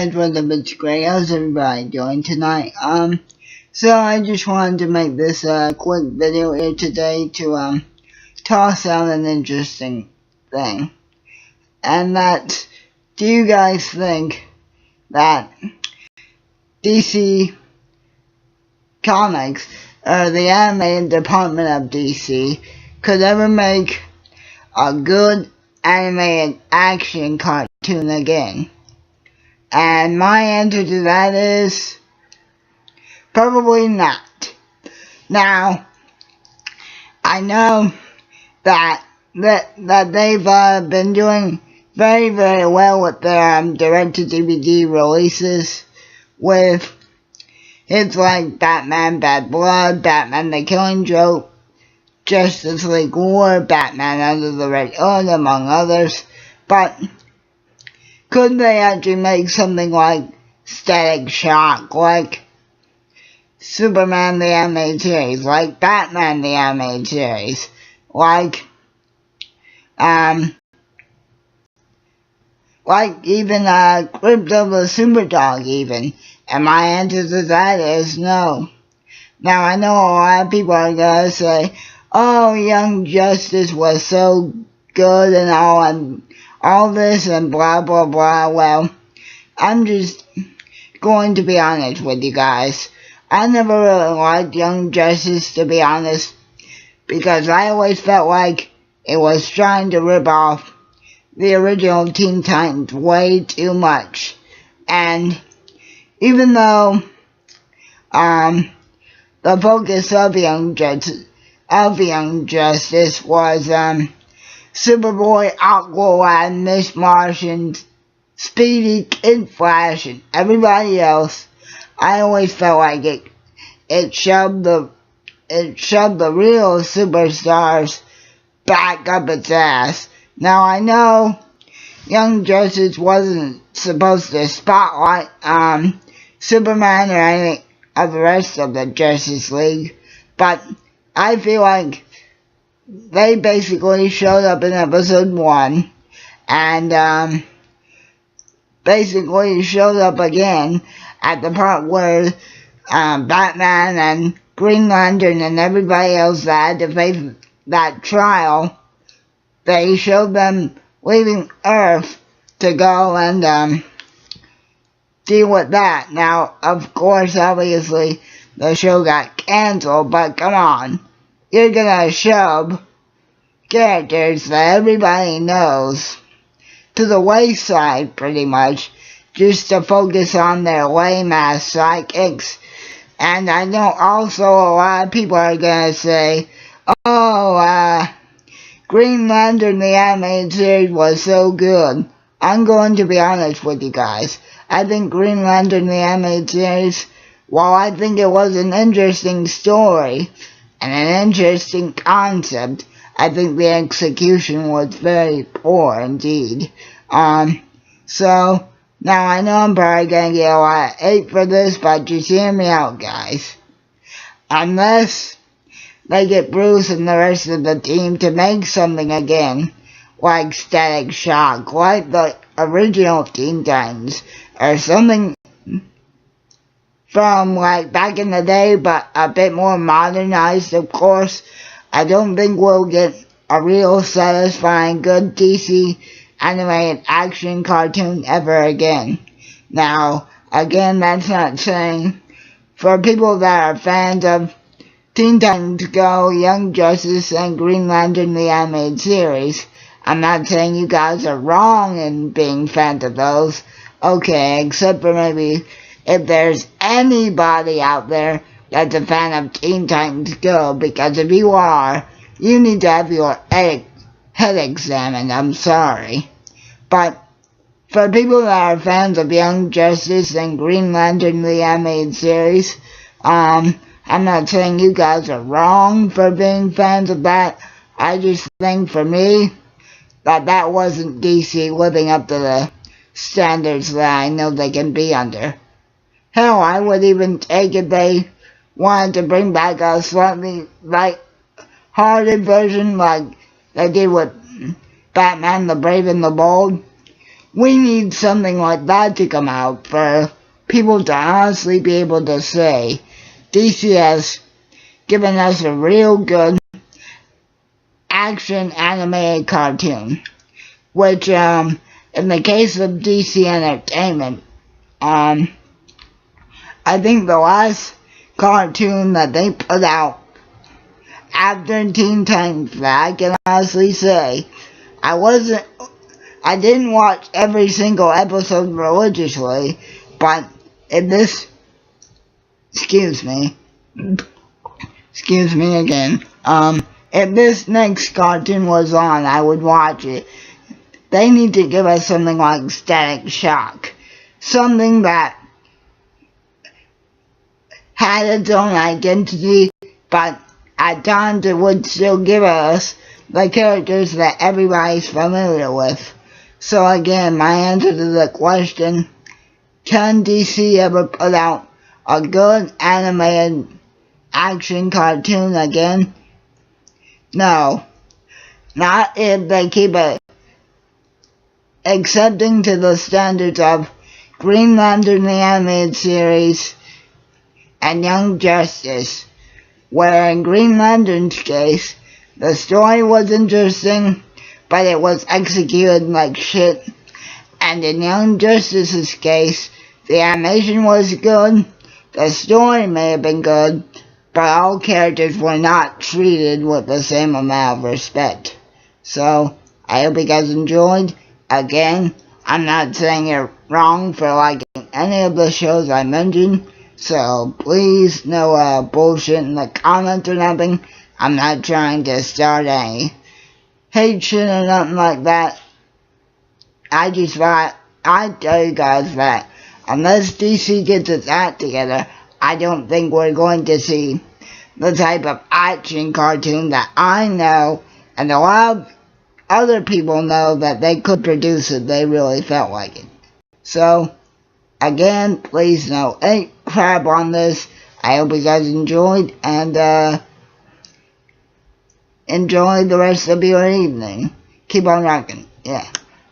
guys, what's up, it's Greg. How's everybody doing tonight? So I just wanted to make this quick video here today to toss out an interesting thing. And that's, do you guys think that DC Comics, or the animated department of DC, could ever make a good animated action cartoon again? And my answer to that is probably not. Now, I know that they've been doing very, very well with their direct-to-DVD releases with hits like Batman Bad Blood, Batman the Killing Joke, Justice League War, Batman Under the Red Hood, among others. But could they actually make something like Static Shock, like Superman the Animated Series, like Batman the Animated Series, like even Crypto the Superdog even? And my answer to that is no. Now, I know a lot of people are gonna say, oh, Young Justice was so good and all this and blah blah blah. Well, I'm just going to be honest with you guys. I never really liked Young Justice, to be honest, because I always felt like it was trying to rip off the original Teen Titans way too much. And even though the focus of Young Justice was Superboy, Aqualad, Miss Martian, Speedy, Kid Flash, and everybody else, I always felt like it shoved the real superstars back up its ass. Now, I know Young Justice wasn't supposed to spotlight Superman or any of the rest of the Justice League, but I feel like they basically showed up in episode 1 and basically showed up again at the part where Batman and Green Lantern and everybody else that had to face that trial, they showed them leaving Earth to go and deal with that. Now, of course, obviously, the show got canceled, but come on. You're gonna shove characters that everybody knows to the wayside, pretty much, just to focus on their lame-ass sidekicks. And I know also a lot of people are gonna say, oh, Green Lantern the Animated Series was so good. I'm going to be honest with you guys. I think Green Lantern the Animated Series, while I think it was an interesting story and an interesting concept, I think the execution was very poor indeed. So, now I know I'm probably gonna get a lot of hate for this, but just hear me out, guys. Unless they get Bruce and the rest of the team to make something again, like Static Shock, like the original Teen Titans, or something from like back in the day, but a bit more modernized, of course, I don't think we'll get a real satisfying good DC animated action cartoon ever again. Now, again, that's not saying for people that are fans of Teen Titans Go, Young Justice, and Green Lantern the Animated Series, I'm not saying you guys are wrong in being fans of those. Okay, except for maybe if there's anybody out there that's a fan of Teen Titans Go, because if you are, you need to have your head examined, I'm sorry. But for people that are fans of Young Justice and Green Lantern the Animated Series, I'm not saying you guys are wrong for being fans of that. I just think for me, that wasn't DC living up to the standards that I know they can be under. Hell, I would even take if they wanted to bring back a slightly light-hearted version like they did with Batman the Brave and the Bold. we need something like that to come out for people to honestly be able to say DC has given us a real good action animated cartoon. Which, in the case of DC Entertainment, I think the last cartoon that they put out after Teen Titans that I can honestly say, I didn't watch every single episode religiously, but if this, excuse me again, if this next cartoon was on, I would watch it. They need to give us something like Static Shock. Something that had its own identity, but at times it would still give us the characters that everybody's familiar with. So again, my answer to the question, can DC ever put out a good animated action cartoon again? No. Not if they keep it accepting to the standards of Green Lantern the Animated Series and Young Justice, where in Green Lantern's case, the story was interesting, but it was executed like shit, and in Young Justice's case, the animation was good, the story may have been good, but all characters were not treated with the same amount of respect. So, I hope you guys enjoyed. Again, I'm not saying you're wrong for liking any of the shows I mentioned, so please no bullshit in the comments or nothing. I'm not trying to start any hate shit or nothing like that. I just thought I'd tell you guys that unless DC gets its act together, I don't think we're going to see the type of action cartoon that I know and a lot of other people know that they could produce if they really felt like it. So, again, please no hate crap on this. I hope you guys enjoyed, and enjoy the rest of your evening. Keep on rocking. Yeah.